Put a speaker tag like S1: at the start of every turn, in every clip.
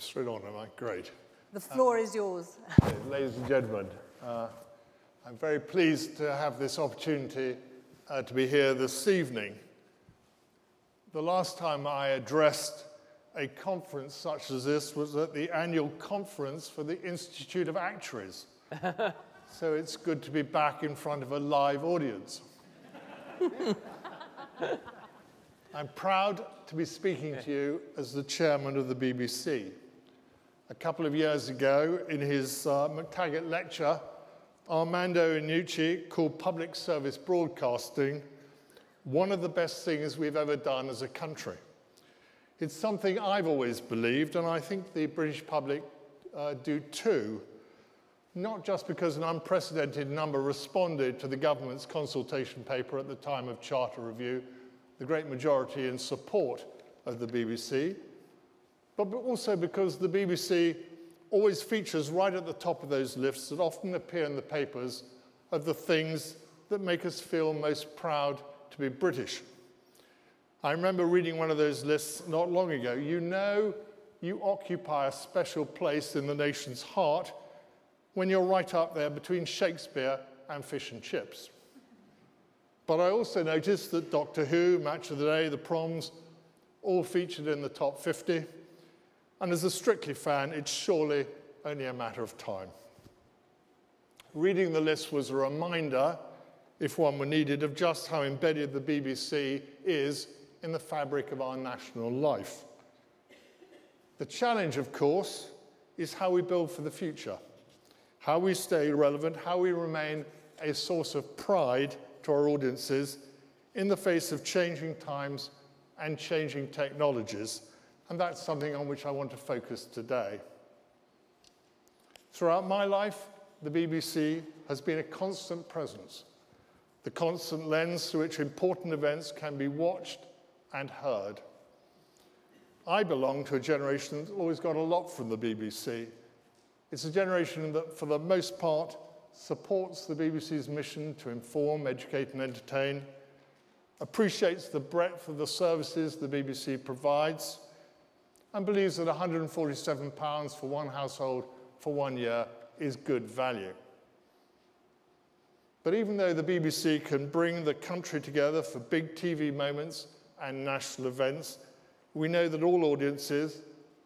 S1: Straight on, am I? Great.
S2: The floor is yours.
S1: Ladies and gentlemen, I'm very pleased to have this opportunity to be here this evening. The last time I addressed a conference such as this was at the annual conference for the Institute of Actuaries. So it's good to be back in front of a live audience. I'm proud to be speaking to you as the chairman of the BBC. A couple of years ago, in his McTaggart lecture, Armando Iannucci called public service broadcasting one of the best things we've ever done as a country. It's something I've always believed, and I think the British public do too, not just because an unprecedented number responded to the government's consultation paper at the time of Charter Review, the great majority in support of the BBC, but also because the BBC always features right at the top of those lists that often appear in the papers of the things that make us feel most proud to be British. I remember reading one of those lists not long ago. You know you occupy a special place in the nation's heart when you're right up there between Shakespeare and fish and chips. But I also noticed that Doctor Who, Match of the Day, The Proms, all featured in the top 50. And as a Strictly fan, it's surely only a matter of time. Reading the list was a reminder, if one were needed, of just how embedded the BBC is in the fabric of our national life. The challenge, of course, is how we build for the future, how we stay relevant, how we remain a source of pride to our audiences in the face of changing times and changing technologies. And that's something on which I want to focus today. Throughout my life, the BBC has been a constant presence, the constant lens through which important events can be watched and heard. I belong to a generation that's always got a lot from the BBC. It's a generation that, for the most part, supports the BBC's mission to inform, educate, and entertain, appreciates the breadth of the services the BBC provides, and believes that £147 for one household for 1 year is good value. But even though the BBC can bring the country together for big TV moments and national events, we know that all audiences,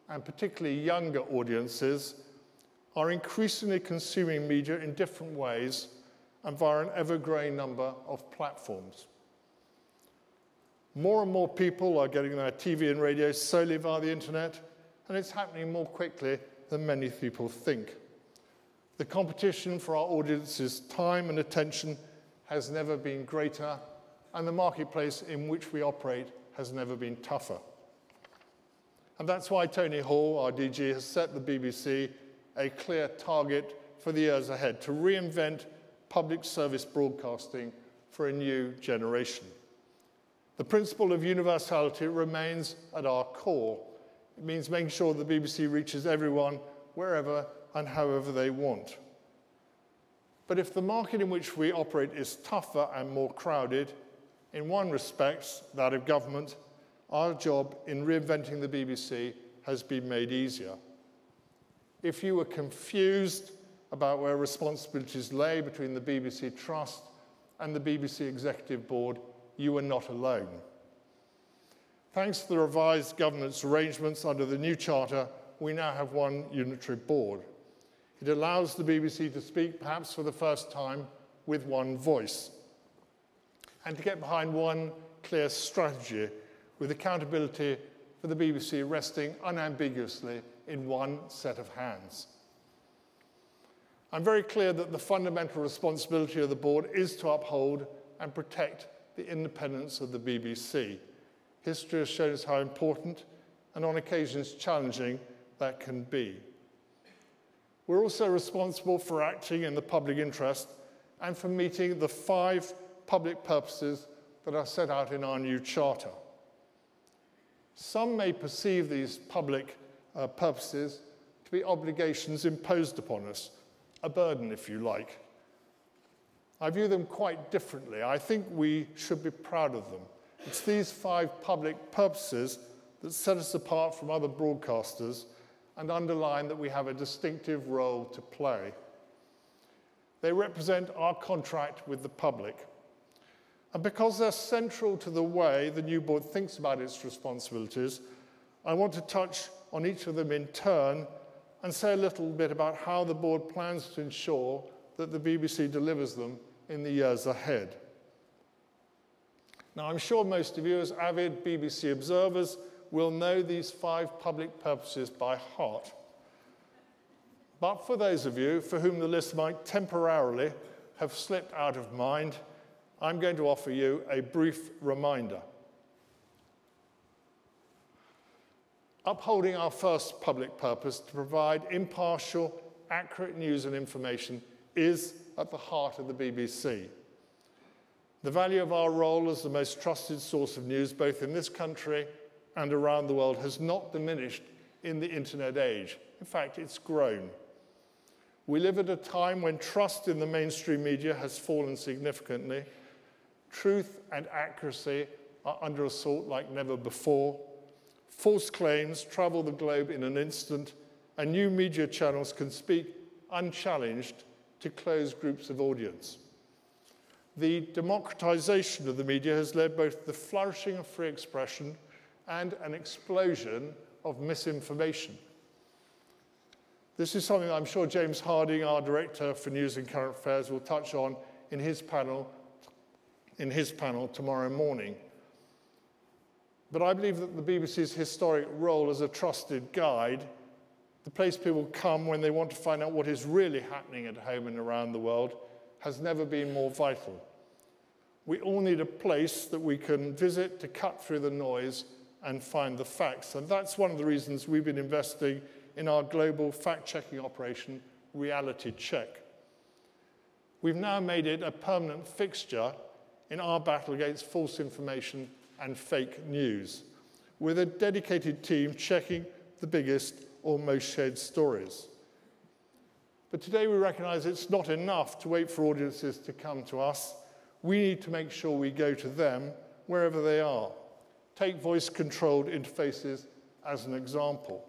S1: and particularly younger audiences, are increasingly consuming media in different ways and via an ever-growing number of platforms. More and more people are getting their TV and radio solely via the internet, and it's happening more quickly than many people think. The competition for our audience's time and attention has never been greater, and the marketplace in which we operate has never been tougher. And that's why Tony Hall, our DG, has set the BBC a clear target for the years ahead, to reinvent public service broadcasting for a new generation. The principle of universality remains at our core. It means making sure the BBC reaches everyone, wherever and however they want. But if the market in which we operate is tougher and more crowded, in one respect, that of government, our job in reinventing the BBC has been made easier. If you were confused about where responsibilities lay between the BBC Trust and the BBC Executive Board, you were not alone. Thanks to the revised governance arrangements under the new charter, we now have one unitary board. It allows the BBC to speak, perhaps for the first time, with one voice, and to get behind one clear strategy, with accountability for the BBC resting unambiguously in one set of hands. I'm very clear that the fundamental responsibility of the board is to uphold and protect the independence of the BBC. History has shown us how important and on occasions challenging that can be. We're also responsible for acting in the public interest and for meeting the 5 public purposes that are set out in our new charter. Some may perceive these public purposes to be obligations imposed upon us, a burden, if you like. I view them quite differently. I think we should be proud of them. It's these 5 public purposes that set us apart from other broadcasters and underline that we have a distinctive role to play. They represent our contract with the public. And because they're central to the way the new board thinks about its responsibilities, I want to touch on each of them in turn and say a little bit about how the board plans to ensure that the BBC delivers them in the years ahead. Now, I'm sure most of you, as avid BBC observers, will know these 5 public purposes by heart. But for those of you for whom the list might temporarily have slipped out of mind, I'm going to offer you a brief reminder. Upholding our first public purpose to provide impartial, accurate news and information is at the heart of the BBC. The value of our role as the most trusted source of news, both in this country and around the world, has not diminished in the internet age. In fact, it's grown. We live at a time when trust in the mainstream media has fallen significantly. Truth and accuracy are under assault like never before. False claims travel the globe in an instant, and new media channels can speak unchallenged to closed groups of audience. The democratization of the media has led both to the flourishing of free expression and an explosion of misinformation. This is something I'm sure James Harding, our Director for News and Current Affairs, will touch on in his panel tomorrow morning. But I believe that the BBC's historic role as a trusted guide, the place people come when they want to find out what is really happening at home and around the world, has never been more vital. We all need a place that we can visit to cut through the noise and find the facts. And that's one of the reasons we've been investing in our global fact-checking operation, Reality Check. We've now made it a permanent fixture in our battle against false information and fake news, with a dedicated team checking the biggest or most shared stories. But today we recognize it's not enough to wait for audiences to come to us. We need to make sure we go to them wherever they are. Take voice-controlled interfaces as an example.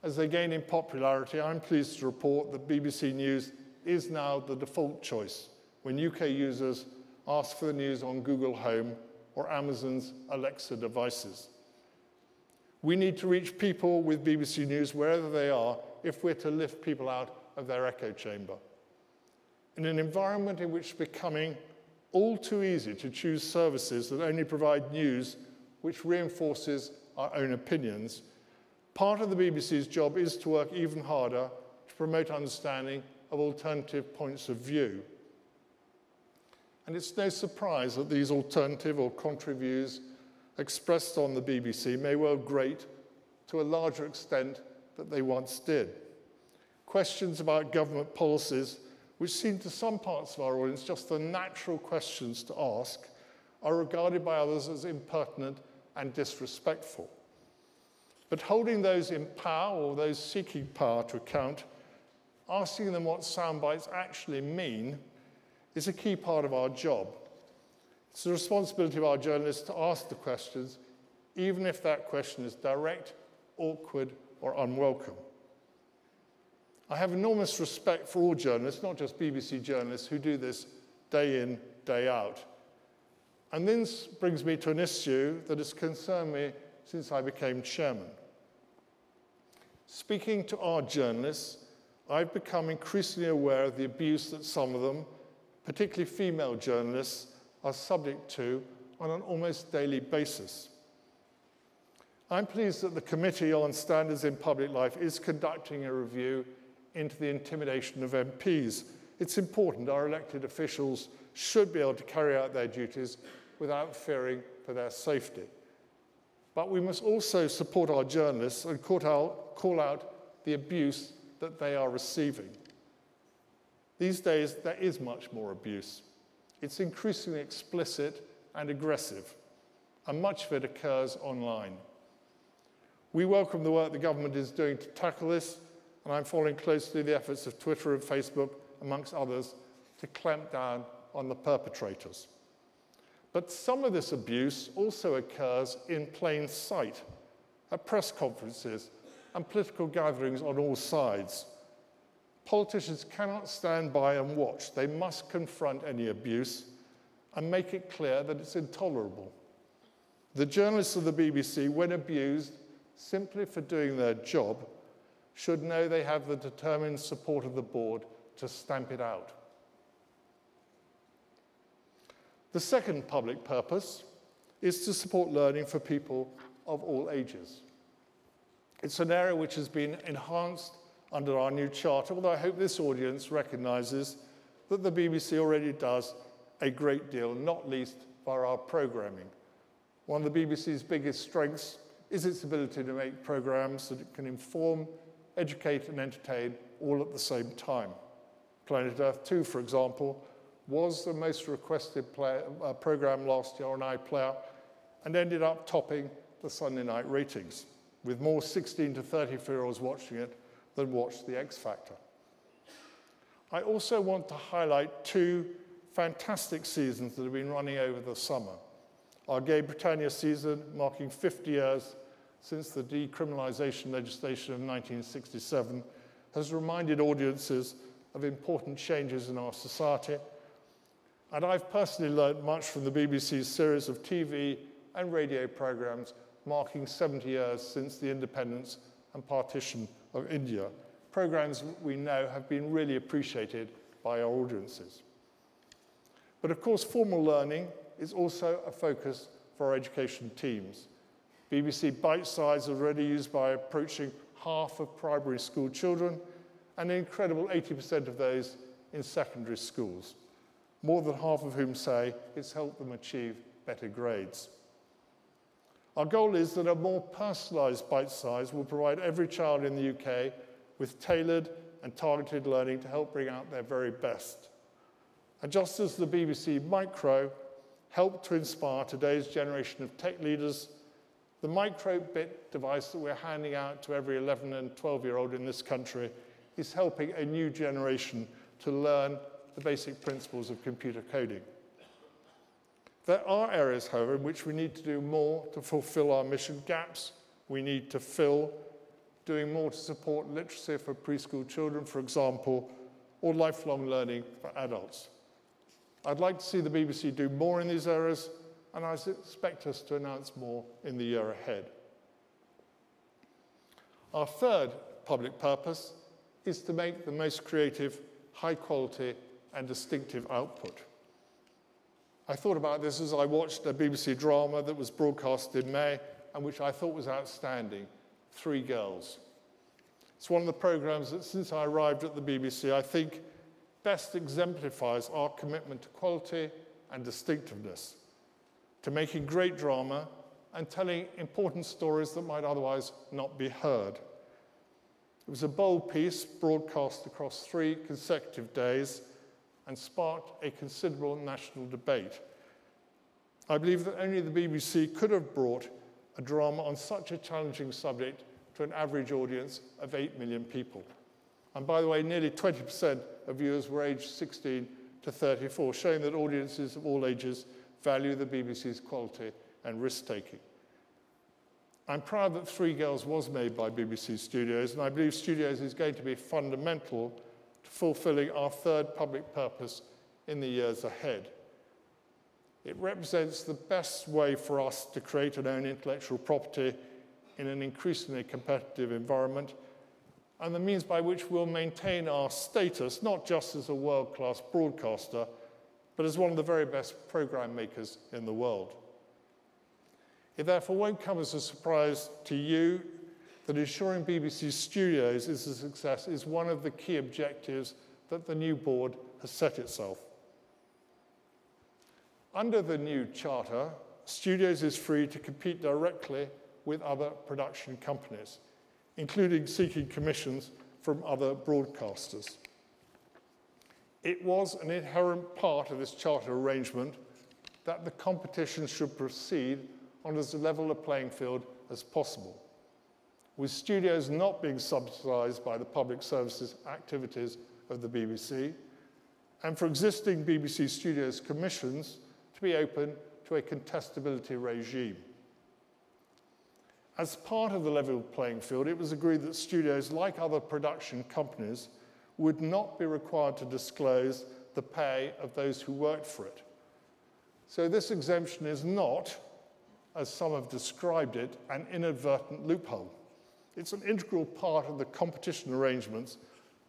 S1: As they gain in popularity, I'm pleased to report that BBC News is now the default choice when UK users ask for the news on Google Home or Amazon's Alexa devices. We need to reach people with BBC News wherever they are if we're to lift people out of their echo chamber. In an environment in which it's becoming all too easy to choose services that only provide news which reinforces our own opinions, part of the BBC's job is to work even harder to promote understanding of alternative points of view. And it's no surprise that these alternative or contrary views expressed on the BBC may well grate to a larger extent than they once did. Questions about government policies, which seem to some parts of our audience just the natural questions to ask, are regarded by others as impertinent and disrespectful. But holding those in power or those seeking power to account, asking them what sound bites actually mean, is a key part of our job. It's the responsibility of our journalists to ask the questions, even if that question is direct, awkward, or unwelcome. I have enormous respect for all journalists, not just BBC journalists, who do this day in, day out. And this brings me to an issue that has concerned me since I became chairman. Speaking to our journalists, I've become increasingly aware of the abuse that some of them, particularly female journalists, are subject to on an almost daily basis. I'm pleased that the Committee on Standards in Public Life is conducting a review into the intimidation of MPs. It's important our elected officials should be able to carry out their duties without fearing for their safety. But we must also support our journalists and call out the abuse that they are receiving. These days, there is much more abuse. It's increasingly explicit and aggressive, and much of it occurs online. We welcome the work the government is doing to tackle this, and I'm following closely the efforts of Twitter and Facebook, amongst others, to clamp down on the perpetrators. But some of this abuse also occurs in plain sight, at press conferences, and political gatherings on all sides. Politicians cannot stand by and watch. They must confront any abuse and make it clear that it's intolerable. The journalists of the BBC, when abused simply for doing their job, should know they have the determined support of the board to stamp it out. The second public purpose is to support learning for people of all ages. It's an area which has been enhanced under our new charter, although I hope this audience recognises that the BBC already does a great deal, not least via our programming. One of the BBC's biggest strengths is its ability to make programmes that it can inform, educate and entertain all at the same time. Planet Earth 2, for example, was the most requested programme last year on iPlayer and ended up topping the Sunday night ratings, with more 16 to 34-year-olds watching it than watched The X Factor. I also want to highlight two fantastic seasons that have been running over the summer. Our Gay Britannia season, marking 50 years since the decriminalisation legislation of 1967, has reminded audiences of important changes in our society. And I've personally learned much from the BBC's series of TV and radio programmes marking 70 years since the independence and partition of India. Programmes we know have been really appreciated by our audiences. But of course, formal learning is also a focus for our education teams. BBC Bite Size is already used by approaching half of primary school children and an incredible 80% of those in secondary schools, more than half of whom say it's helped them achieve better grades. Our goal is that a more personalised bite size will provide every child in the UK with tailored and targeted learning to help bring out their very best. And just as the BBC Micro helped to inspire today's generation of tech leaders, the micro-bit device that we're handing out to every 11 and 12-year-old in this country is helping a new generation to learn the basic principles of computer coding. There are areas, however, in which we need to do more to fulfill our mission, gaps we need to fill, doing more to support literacy for preschool children, for example, or lifelong learning for adults. I'd like to see the BBC do more in these areas, and I expect us to announce more in the year ahead. Our third public purpose is to make the most creative, high quality, and distinctive output. I thought about this as I watched a BBC drama that was broadcast in May and which I thought was outstanding, Three Girls. It's one of the programmes that since I arrived at the BBC, I think best exemplifies our commitment to quality and distinctiveness, to making great drama and telling important stories that might otherwise not be heard. It was a bold piece broadcast across 3 consecutive days and sparked a considerable national debate. I believe that only the BBC could have brought a drama on such a challenging subject to an average audience of 8 million people. And by the way, nearly 20% of viewers were aged 16 to 34, showing that audiences of all ages value the BBC's quality and risk-taking. I'm proud that Three Girls was made by BBC Studios, and I believe Studios is going to be fundamental to fulfilling our third public purpose in the years ahead. It represents the best way for us to create and own intellectual property in an increasingly competitive environment, and the means by which we'll maintain our status, not just as a world-class broadcaster, but as one of the very best programme makers in the world. It therefore won't come as a surprise to you that ensuring BBC Studios is a success is one of the key objectives that the new board has set itself. Under the new charter, Studios is free to compete directly with other production companies, including seeking commissions from other broadcasters. It was an inherent part of this charter arrangement that the competition should proceed on as level a playing field as possible, with Studios not being subsidised by the public services activities of the BBC, and for existing BBC Studios commissions to be open to a contestability regime. As part of the level playing field, it was agreed that studios, like other production companies, would not be required to disclose the pay of those who worked for it. So this exemption is not, as some have described it, an inadvertent loophole. It's an integral part of the competition arrangements,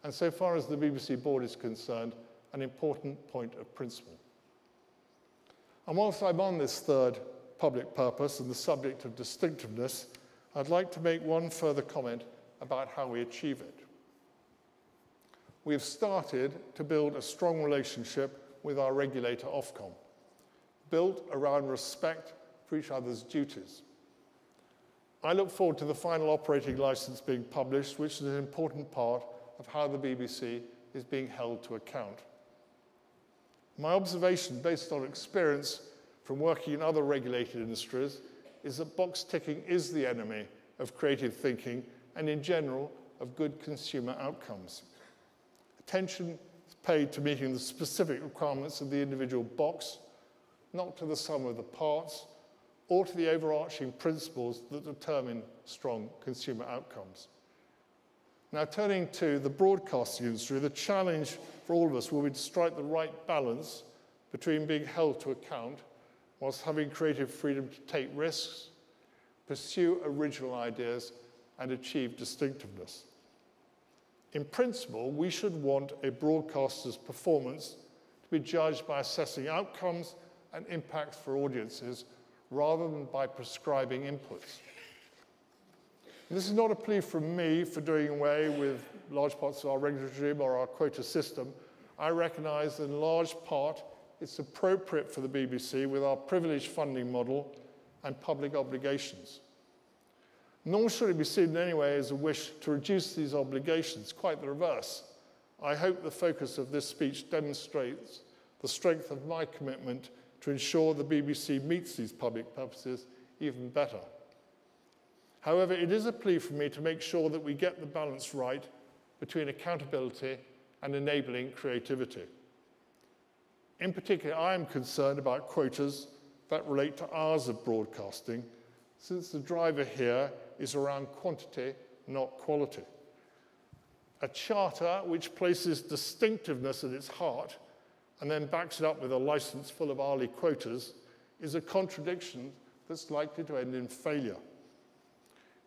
S1: and so far as the BBC board is concerned, an important point of principle. And whilst I'm on this third public purpose and the subject of distinctiveness, I'd like to make one further comment about how we achieve it. We have started to build a strong relationship with our regulator, Ofcom, built around respect for each other's duties. I look forward to the final operating license being published, which is an important part of how the BBC is being held to account. My observation, based on experience from working in other regulated industries, is that box ticking is the enemy of creative thinking and, in general, of good consumer outcomes. Attention is paid to meeting the specific requirements of the individual box, not to the sum of the parts, or to the overarching principles that determine strong consumer outcomes. Now, turning to the broadcasting industry, the challenge for all of us will be to strike the right balance between being held to account whilst having creative freedom to take risks, pursue original ideas, and achieve distinctiveness. In principle, we should want a broadcaster's performance to be judged by assessing outcomes and impacts for audiences rather than by prescribing inputs. This is not a plea from me for doing away with large parts of our regulatory regime or our quota system. I recognize that in large part it's appropriate for the BBC with our privileged funding model and public obligations. Nor should it be seen in any way as a wish to reduce these obligations, quite the reverse. I hope the focus of this speech demonstrates the strength of my commitment to ensure the BBC meets these public purposes even better. However, it is a plea for me to make sure that we get the balance right between accountability and enabling creativity. In particular, I am concerned about quotas that relate to hours of broadcasting, since the driver here is around quantity, not quality. A charter which places distinctiveness at its heart and then backs it up with a license full of hourly quotas is a contradiction that's likely to end in failure.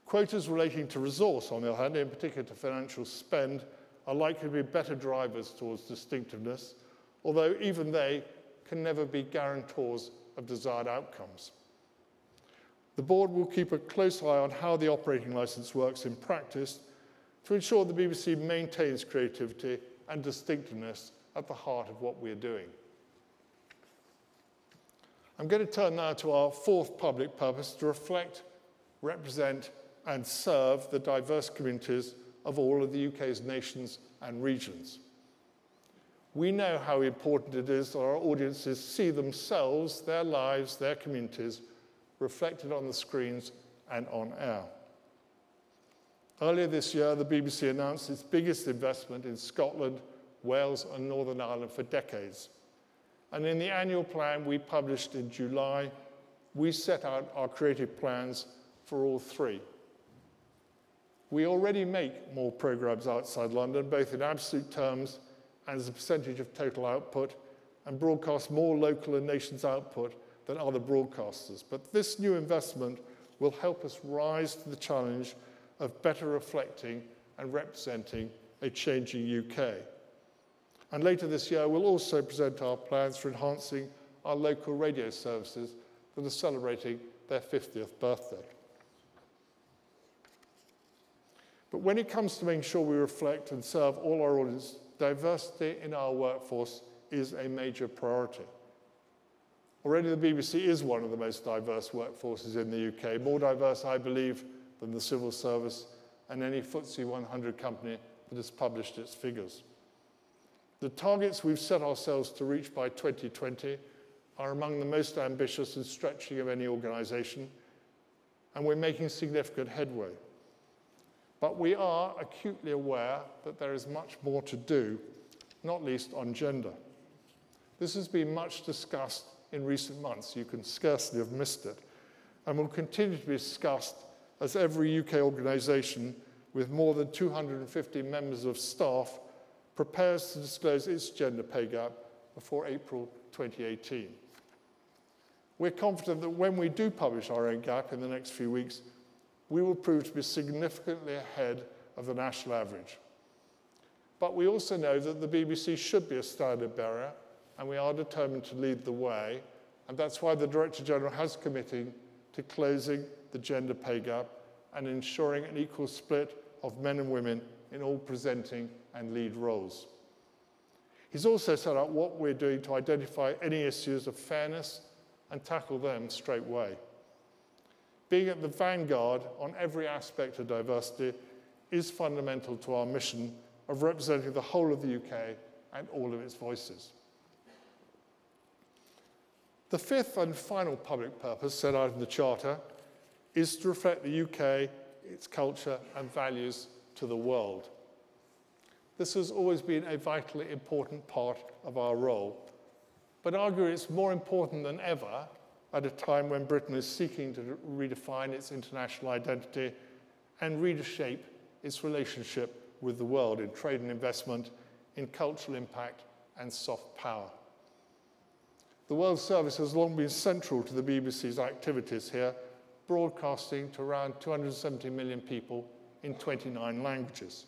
S1: Quotas relating to resource, on the other hand, in particular to financial spend, are likely to be better drivers towards distinctiveness, although even they can never be guarantors of desired outcomes. The board will keep a close eye on how the operating license works in practice to ensure the BBC maintains creativity and distinctiveness at the heart of what we're doing. I'm going to turn now to our fourth public purpose, to reflect, represent, and serve the diverse communities of all of the UK's nations and regions. We know how important it is that our audiences see themselves, their lives, their communities reflected on the screens and on air. Earlier this year, the BBC announced its biggest investment in Scotland, Wales, and Northern Ireland for decades. And in the annual plan we published in July, we set out our creative plans for all three. We already make more programmes outside London, both in absolute terms and as a percentage of total output, and broadcast more local and nations output than other broadcasters. But this new investment will help us rise to the challenge of better reflecting and representing a changing UK. And later this year, we'll also present our plans for enhancing our local radio services that are celebrating their 50th birthday. But when it comes to making sure we reflect and serve all our audience, diversity in our workforce is a major priority. Already the BBC is one of the most diverse workforces in the UK, more diverse, I believe, than the civil service and any FTSE 100 company that has published its figures. The targets we've set ourselves to reach by 2020 are among the most ambitious and stretching of any organisation, and we're making significant headway. But we are acutely aware that there is much more to do, not least on gender. This has been much discussed in recent months. You can scarcely have missed it, and will continue to be discussed as every UK organisation with more than 250 members of staff prepares to disclose its gender pay gap before April 2018. We're confident that when we do publish our own gap in the next few weeks, we will prove to be significantly ahead of the national average. But we also know that the BBC should be a standard bearer, and we are determined to lead the way, and that's why the Director General has committed to closing the gender pay gap and ensuring an equal split of men and women in all presenting and lead roles. He's also set out what we're doing to identify any issues of fairness and tackle them straight away. Being at the vanguard on every aspect of diversity is fundamental to our mission of representing the whole of the UK and all of its voices. The fifth and final public purpose set out in the Charter is to reflect the UK, its culture and values to the world. This has always been a vitally important part of our role, but arguably it's more important than ever at a time when Britain is seeking to redefine its international identity and reshape its relationship with the world in trade and investment, in cultural impact and soft power. The World Service has long been central to the BBC's activities here, broadcasting to around 270 million people in 29 languages.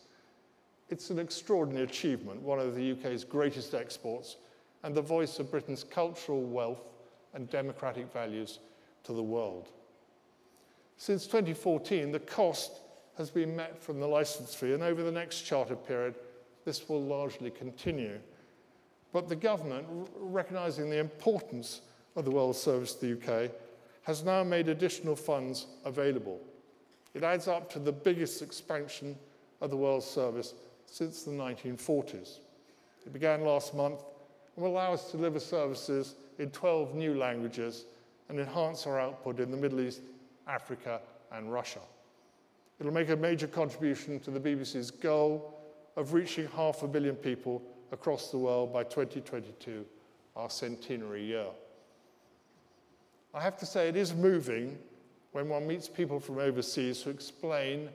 S1: It's an extraordinary achievement, one of the UK's greatest exports, and the voice of Britain's cultural wealth and democratic values to the world. Since 2014, the cost has been met from the licence fee, and over the next charter period, this will largely continue. But the government, recognising the importance of the World Service to the UK, has now made additional funds available. It adds up to the biggest expansion of the World Service since the 1940s. It began last month and will allow us to deliver services in 12 new languages and enhance our output in the Middle East, Africa, and Russia. It'll make a major contribution to the BBC's goal of reaching 500 million people across the world by 2022, our centenary year. I have to say it is moving when one meets people from overseas who explain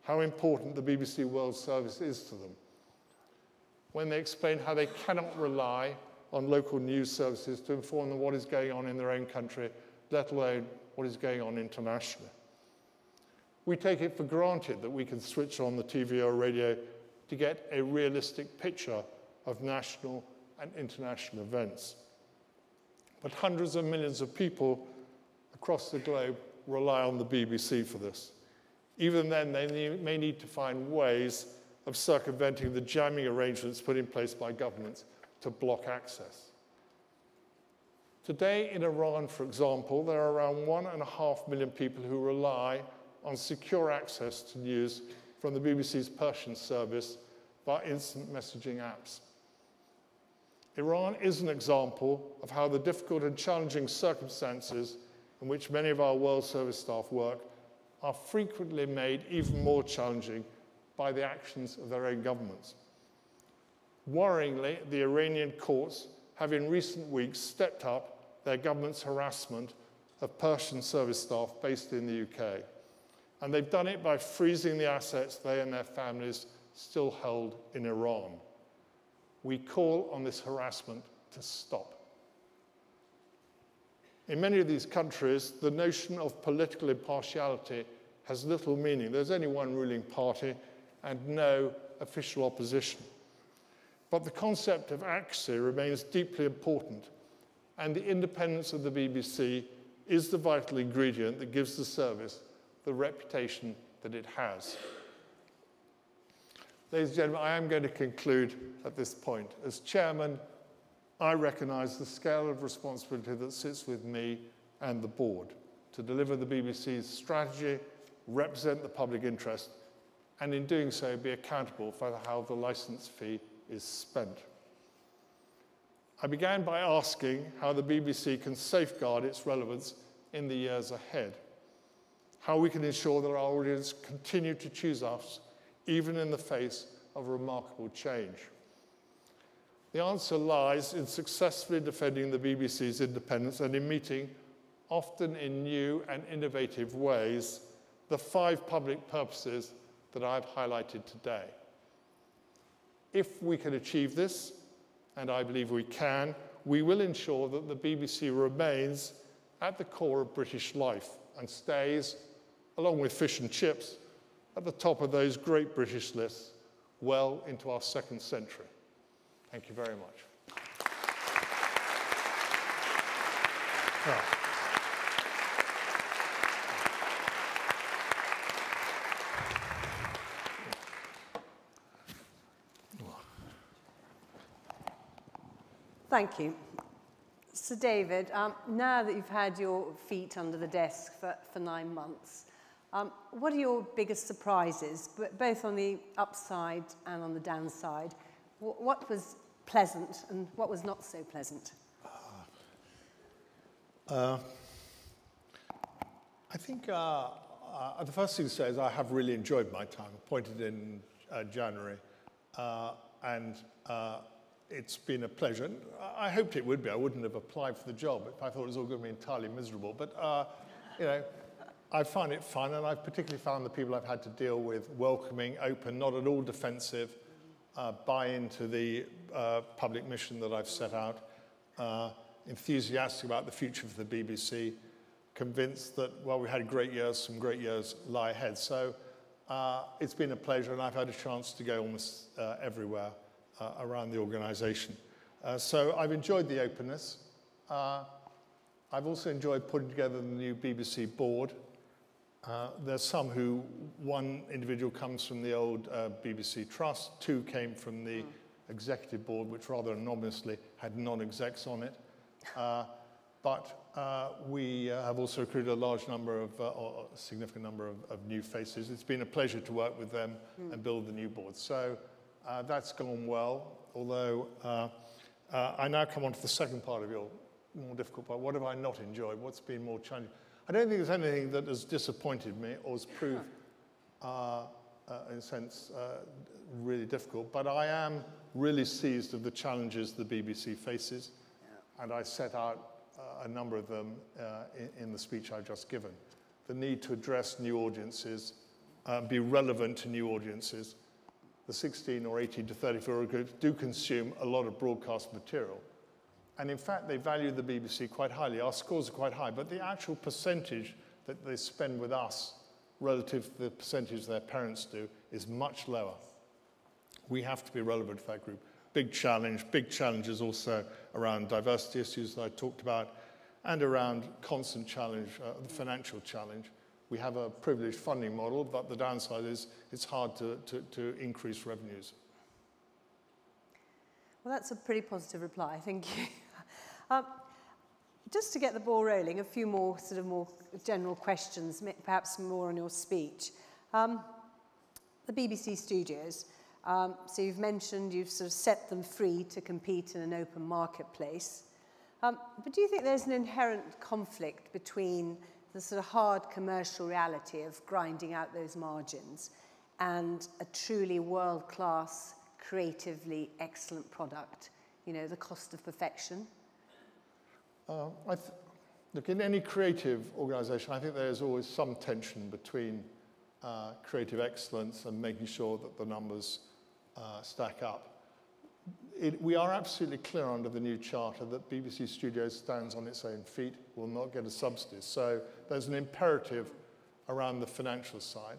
S1: how important the BBC World Service is to them, when they explain how they cannot rely on local news services to inform them what is going on in their own country, let alone what is going on internationally. We take it for granted that we can switch on the TV or radio to get a realistic picture of national and international events. But hundreds of millions of people across the globe rely on the BBC for this. Even then, they may need to find ways of circumventing the jamming arrangements put in place by governments to block access. Today in Iran, for example, there are around 1.5 million people who rely on secure access to news from the BBC's Persian service via instant messaging apps. Iran is an example of how the difficult and challenging circumstances in which many of our World Service staff work are frequently made even more challenging by the actions of their own governments. Worryingly, the Iranian courts have in recent weeks stepped up their government's harassment of Persian service staff based in the UK. And they've done it by freezing the assets they and their families still held in Iran. We call on this harassment to stop. In many of these countries, the notion of political impartiality has little meaning. There's only one ruling party and no official opposition. But the concept of accuracy remains deeply important, and the independence of the BBC is the vital ingredient that gives the service the reputation that it has. Ladies and gentlemen, I am going to conclude at this point. As chairman, I recognise the scale of responsibility that sits with me and the board to deliver the BBC's strategy, represent the public interest, and in doing so be accountable for how the licence fee is spent. I began by asking how the BBC can safeguard its relevance in the years ahead, how we can ensure that our audience continue to choose us even in the face of remarkable change. The answer lies in successfully defending the BBC's independence and in meeting, often in new and innovative ways, the 5 public purposes that I've highlighted today. If we can achieve this, and I believe we can, we will ensure that the BBC remains at the core of British life and stays, along with fish and chips, at the top of those great British lists well into our 2nd century. Thank you very much.
S2: Thank you. So David, now that you've had your feet under the desk for 9 months, what are your biggest surprises, both on the upside and on the downside? What was pleasant and what was not so pleasant?
S3: I think the first thing to say is I have really enjoyed my time, appointed in January, and it's been a pleasure. And I hoped it would be. I wouldn't have applied for the job if I thought it was all going to be entirely miserable. But, you know, I find it fun, and I've particularly found the people I've had to deal with welcoming, open, not at all defensive, buy into the public mission that I've set out, enthusiastic about the future of the BBC, convinced that, well, we had great years, some great years lie ahead. So it's been a pleasure, and I've had a chance to go almost everywhere around the organisation. So I've enjoyed the openness. I've also enjoyed putting together the new BBC board. There's some who, one individual comes from the old BBC Trust, 2 came from the executive board, which rather anonymously had non-execs on it. But we have also recruited a large number of, or a significant number of new faces. It's been a pleasure to work with them and build the new board. So that's gone well, although I now come on to the second part of your more difficult part. What have I not enjoyed? What's been more challenging? I don't think there's anything that has disappointed me or has proved, in a sense, really difficult. But I am really seized of the challenges the BBC faces, and I set out a number of them in the speech I've just given. The need to address new audiences, be relevant to new audiences. The 16 or 18 to 34 groups do consume a lot of broadcast material. And in fact, they value the BBC quite highly. Our scores are quite high, but the actual percentage that they spend with us relative to the percentage their parents do is much lower. We have to be relevant to that group. Big challenges also around diversity issues that I talked about, and around constant challenge, the financial challenge. We have a privileged funding model, but the downside is it's hard to increase revenues.
S2: Well, that's a pretty positive reply, thank you. Just to get the ball rolling, a few more more general questions, perhaps more on your speech. The BBC studios, so you've mentioned you've set them free to compete in an open marketplace. But do you think there's an inherent conflict between the hard commercial reality of grinding out those margins and a truly world-class, creatively excellent product, you know, the cost of perfection?
S3: Look, in any creative organisation, I think there's always some tension between creative excellence and making sure that the numbers stack up. We are absolutely clear under the new charter that BBC Studios stands on its own feet, will not get a subsidy. So there's an imperative around the financial side.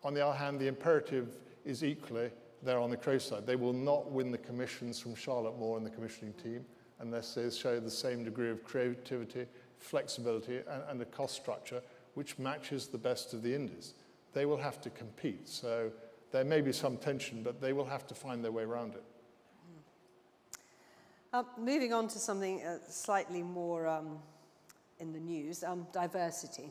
S3: On the other hand, the imperative is equally there on the creative side. They will not win the commissions from Charlotte Moore and the commissioning team unless they show the same degree of creativity, flexibility, and a cost structure which matches the best of the indies. They will have to compete. So there may be some tension, but they will have to find their way around it.
S2: Moving on to something slightly more in the news, diversity.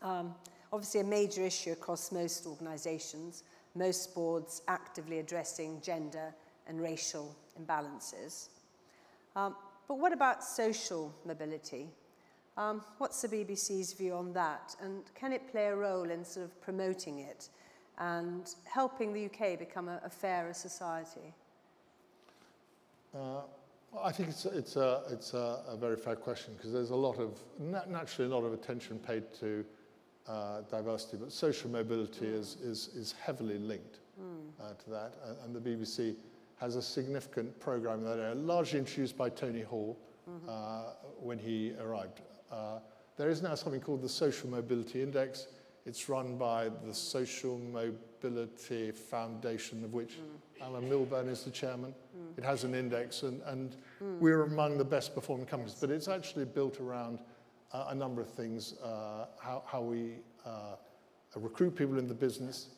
S2: Obviously a major issue across most organisations, most boards actively addressing gender and racial imbalances. But what about social mobility? What's the BBC's view on that? And can it play a role in promoting it and helping the UK become a fairer society?
S3: I think it's a very fair question because there's naturally a lot of attention paid to diversity, but social mobility is heavily linked to that. And the BBC has a significant program in that area, largely introduced by Tony Hall when he arrived. There is now something called the Social Mobility Index. It's run by the Social Mobility Foundation, of which Alan Milburn is the chairman. It has an index, and we're among the best performing companies, but it's actually built around a number of things, how we recruit people in the business.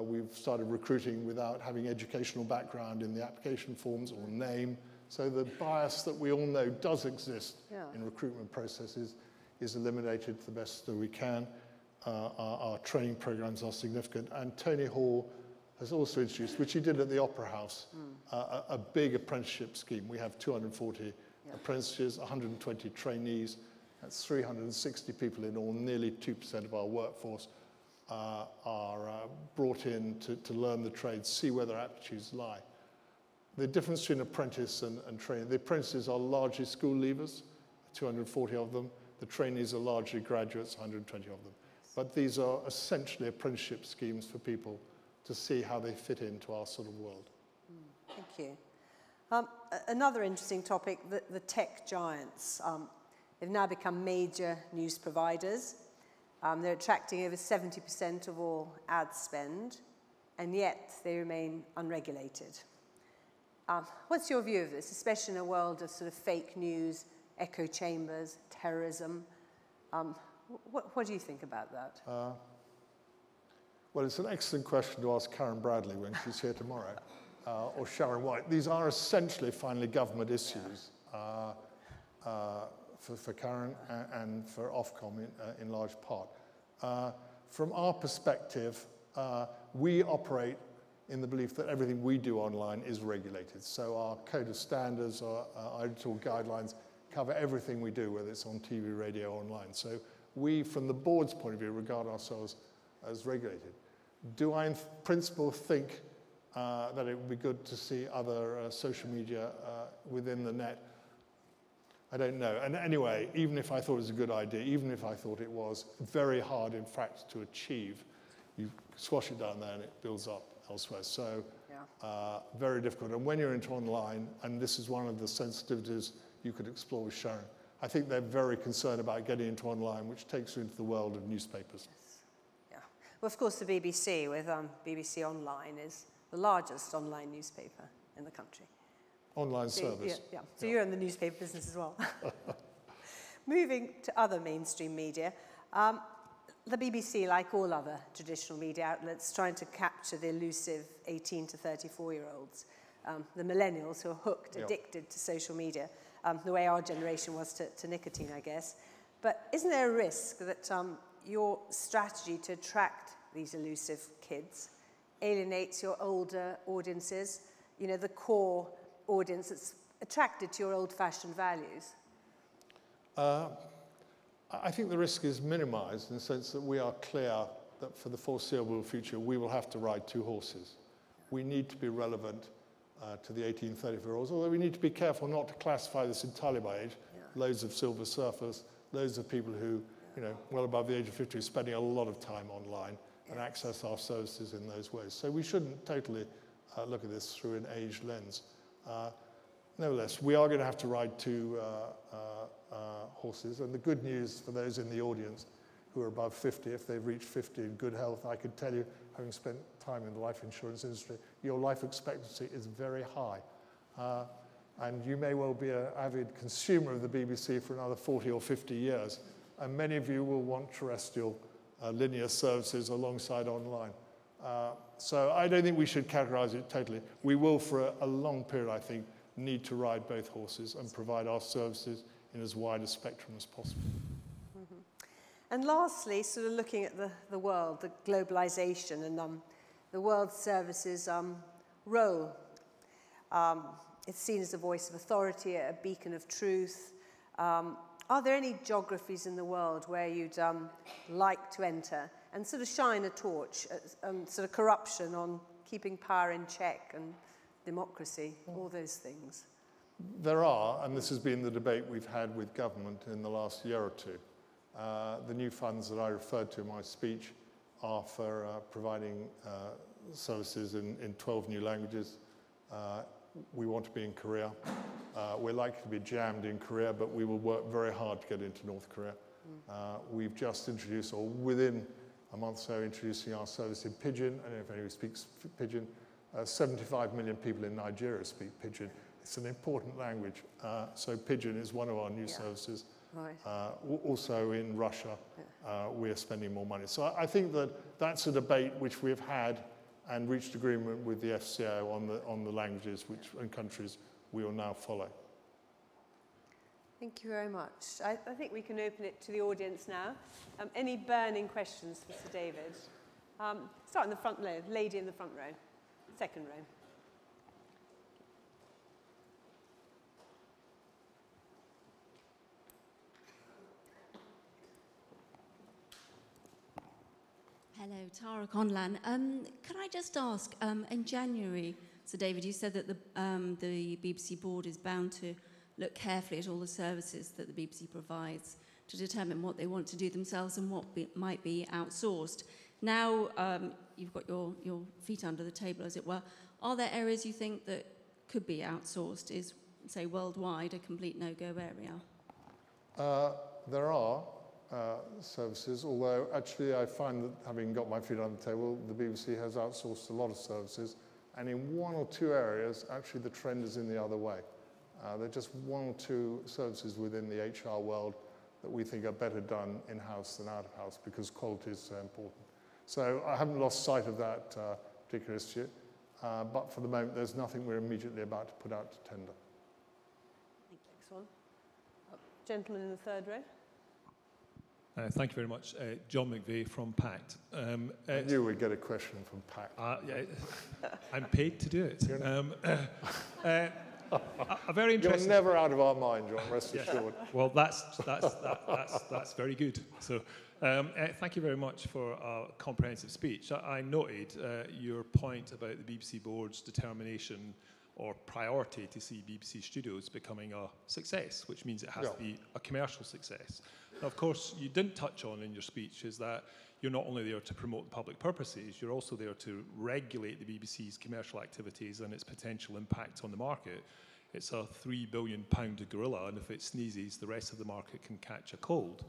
S3: We've started recruiting without having educational background in the application forms or name. So the bias that we all know does exist in recruitment processes is eliminated to the best that we can. Our training programs are significant. And Tony Hall has also introduced, which he did at the Opera House, a big apprenticeship scheme. We have 240 apprentices, 120 trainees. That's 360 people in all. Nearly 2% of our workforce are brought in to learn the trade, see where their aptitudes lie. The difference between apprentice and trainee, the apprentices are largely school leavers, 240 of them. The trainees are largely graduates, 120 of them. But these are essentially apprenticeship schemes for people to see how they fit into our sort of world.
S2: Thank you. Another interesting topic, the tech giants. They've now become major news providers. They're attracting over 70% of all ad spend, and yet they remain unregulated. What's your view of this, especially in a world of sort of fake news, echo chambers, terrorism? What do you think about that?
S3: Well, it's an excellent question to ask Karen Bradley when she's here tomorrow, or Sharon White. These are essentially finally government issues for Karen and for Ofcom in large part. From our perspective, we operate in the belief that everything we do online is regulated. So our code of standards, our editorial guidelines cover everything we do, whether it's on TV, radio, online. So we, from the board's point of view, regard ourselves as regulated. Do I, in principle, think that it would be good to see other social media within the net? I don't know. And anyway, even if I thought it was a good idea, even if I thought it was very hard, in fact, to achieve, you squash it down there and it builds up elsewhere. So very difficult. And when you're into online, and this is one of the sensitivities you could explore with Sharon, I think they're very concerned about getting into online, which takes you into the world of newspapers.
S2: Yes. Yeah. Well, of course, the BBC with BBC Online is the largest online newspaper in the country.
S3: Online service.
S2: Yeah. So you're in the newspaper business as well. Moving to other mainstream media, the BBC, like all other traditional media outlets, trying to capture the elusive 18 to 34-year-olds, the millennials who are hooked, addicted to social media, the way our generation was to nicotine, I guess. But isn't there a risk that your strategy to attract these elusive kids alienates your older audiences, you know, the core audience that's attracted to your old-fashioned values?
S3: I think the risk is minimized in the sense that we are clear that for the foreseeable future, we will have to ride two horses. We need to be relevant to the 18, 34-year-olds, although we need to be careful not to classify this entirely by age. Loads of silver surfers, loads of people who, you know, well above the age of 50 are spending a lot of time online and access our services in those ways. So we shouldn't totally look at this through an age lens. Nevertheless, we are going to have to ride two horses, and the good news for those in the audience who are above 50, if they've reached 50 in good health, I can tell you, having spent time in the life insurance industry, your life expectancy is very high. And you may well be an avid consumer of the BBC for another 40 or 50 years, and many of you will want terrestrial linear services alongside online. So I don't think we should categorize it totally. We will, for a long period, I think, need to ride both horses and provide our services in as wide a spectrum as possible.
S2: Mm-hmm. And lastly, sort of looking at the world, the globalization and the world services role. It's seen as a voice of authority, a beacon of truth. Are there any geographies in the world where you'd like to enter and sort of shine a torch at sort of corruption, on keeping power in check and democracy, all those things?
S3: There are, and this has been the debate we've had with government in the last year or two. The new funds that I referred to in my speech are for providing services in 12 new languages. We want to be in Korea. We're likely to be jammed in Korea, but we will work very hard to get into North Korea. We've just introduced, or within a month or so, introducing our service in Pidgin. I don't know if anyone speaks Pidgin. 75 million people in Nigeria speak Pidgin. It's an important language. So Pidgin is one of our new services.
S2: Right.
S3: Also in Russia, we're spending more money. So I think that that's a debate which we've had and reached agreement with the FCO on the languages and countries we will now follow.
S2: Thank you very much. I think we can open it to the audience now. Any burning questions for Sir David? Start in the front row, lady in the front row, second row.
S4: Hello, Tara Conlan. Can I just ask, in January, Sir David, you said that the BBC board is bound to look carefully at all the services that the BBC provides to determine what they want to do themselves and what might be outsourced. Now you've got your feet under the table, as it were. Are there areas you think that could be outsourced? Is, say, worldwide a complete no-go area?
S3: There are services, although actually I find that having got my feet on the table, the BBC has outsourced a lot of services, and in one or two areas, actually the trend is in the other way. There are just one or two services within the HR world that we think are better done in-house than out-of-house because quality is so important. So I haven't lost sight of that particular issue, but for the moment there's nothing we're immediately about to put out to tender.
S2: Next one. Gentleman in the third row.
S5: Thank you very much. John McVeigh from PACT.
S3: I knew we'd get a question from PACT.
S5: Yeah, I'm paid to do it. A very interesting.
S3: You're never out of our mind, John, rest assured.
S5: Well, that's very good. So thank you very much for a comprehensive speech. I noted your point about the BBC board's determination or priority to see BBC Studios becoming a success, which means it has to be a commercial success. Now, of course, you didn't touch on in your speech is that you're not only there to promote public purposes, you're also there to regulate the BBC's commercial activities and its potential impact on the market. It's a £3 billion gorilla, and if it sneezes, the rest of the market can catch a cold.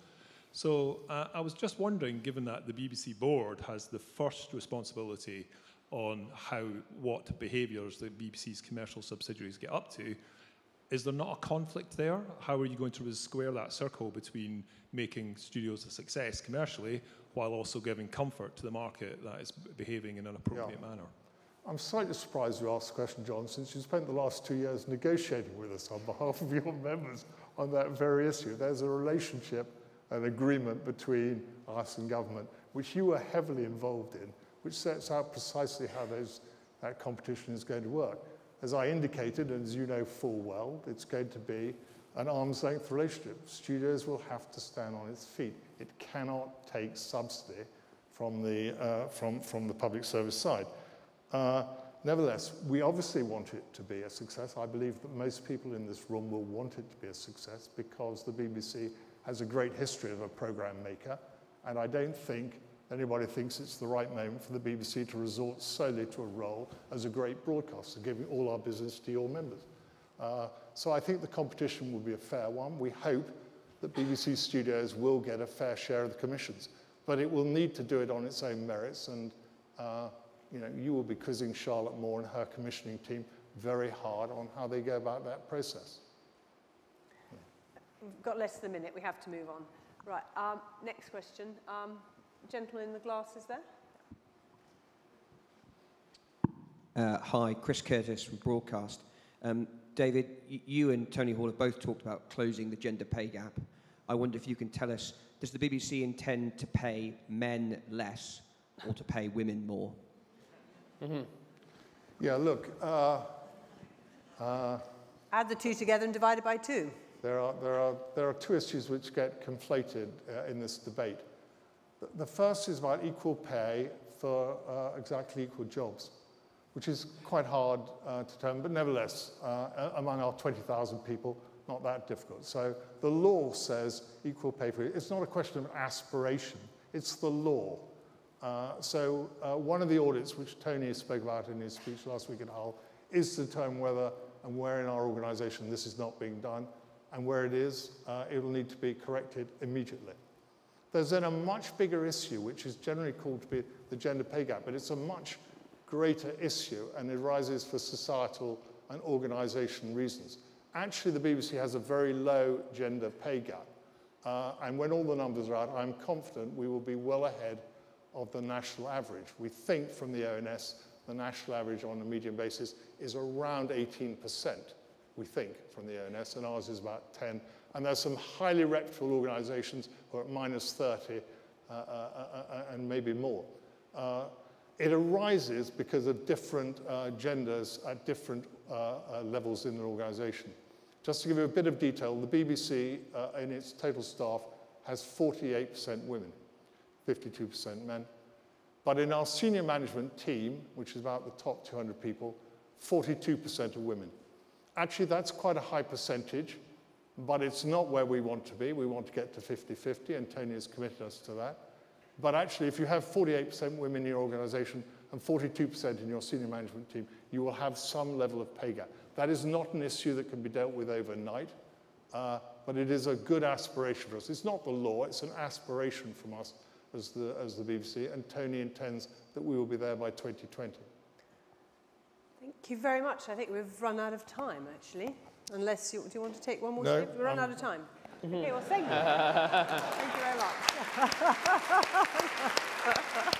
S5: So I was just wondering, given that the BBC board has the first responsibility on what behaviours the BBC's commercial subsidiaries get up to, is there not a conflict there? How are you going to square that circle between making studios a success commercially while also giving comfort to the market that is behaving in an appropriate manner?
S3: I'm slightly surprised you asked the question, John, since you spent the last 2 years negotiating with us on behalf of your members on that very issue. There's a relationship, an agreement between us and government, which you were heavily involved in, which sets out precisely how that competition is going to work. As I indicated, and as you know full well, it's going to be an arm's length relationship. Studios will have to stand on its feet. It cannot take subsidy from the public service side. Nevertheless, we obviously want it to be a success. I believe that most people in this room will want it to be a success because the BBC has a great history of a programme maker, and I don't think anybody thinks it's the right moment for the BBC to resort solely to a role as a great broadcaster, giving all our business to your members. So I think the competition will be a fair one. We hope that BBC Studios will get a fair share of the commissions, but it will need to do it on its own merits, and you will be quizzing Charlotte Moore and her commissioning team very hard on how they go about that process.
S2: We've got less than a minute. We have to move on. Right, next question. Gentleman in the glasses there.
S6: Hi, Chris Curtis from Broadcast. David, you and Tony Hall have both talked about closing the gender pay gap. I wonder if you can tell us, does the BBC intend to pay men less or to pay women more?
S3: Mm-hmm. Yeah, look.
S2: Add the two together and divide it by 2.
S3: There are two issues which get conflated in this debate. The first is about equal pay for exactly equal jobs, which is quite hard to determine, but nevertheless, among our 20,000 people,
S1: not that difficult. So the law says equal pay for it. It's not a question of aspiration, it's the law. One of the audits which Tony spoke about in his speech last week at Hull is to determine whether and where in our organisation this is not being done, and where it is, it will need to be corrected immediately. There's then a much bigger issue, which is generally called to be the gender pay gap, but it's a much greater issue, and it arises for societal and organisation reasons. Actually, the BBC has a very low gender pay gap, and when all the numbers are out, I'm confident we will be well ahead of the national average. We think from the ONS, the national average on a median basis is around 18%, we think, from the ONS, and ours is about 10. And there's some highly reputable organizations who are at -30 and maybe more. It arises because of different genders at different levels in the organization. Just to give you a bit of detail, the BBC in its total staff has 48% women, 52% men. But in our senior management team, which is about the top 200 people, 42% are women. Actually, that's quite a high percentage, but it's not where we want to be. We want to get to 50-50, and Tony has committed us to that. But actually, if you have 48% women in your organization and 42% in your senior management team, you will have some level of pay gap. That is not an issue that can be dealt with overnight, but it is a good aspiration for us. It's not the law, it's an aspiration from us as the BBC, and Tony intends that we will be there by 2020.
S2: Thank you very much. I think we've run out of time, actually. Unless do you want to take one more
S1: No,
S2: step? We've run out of time. Okay, well, thank you. Thank you very much.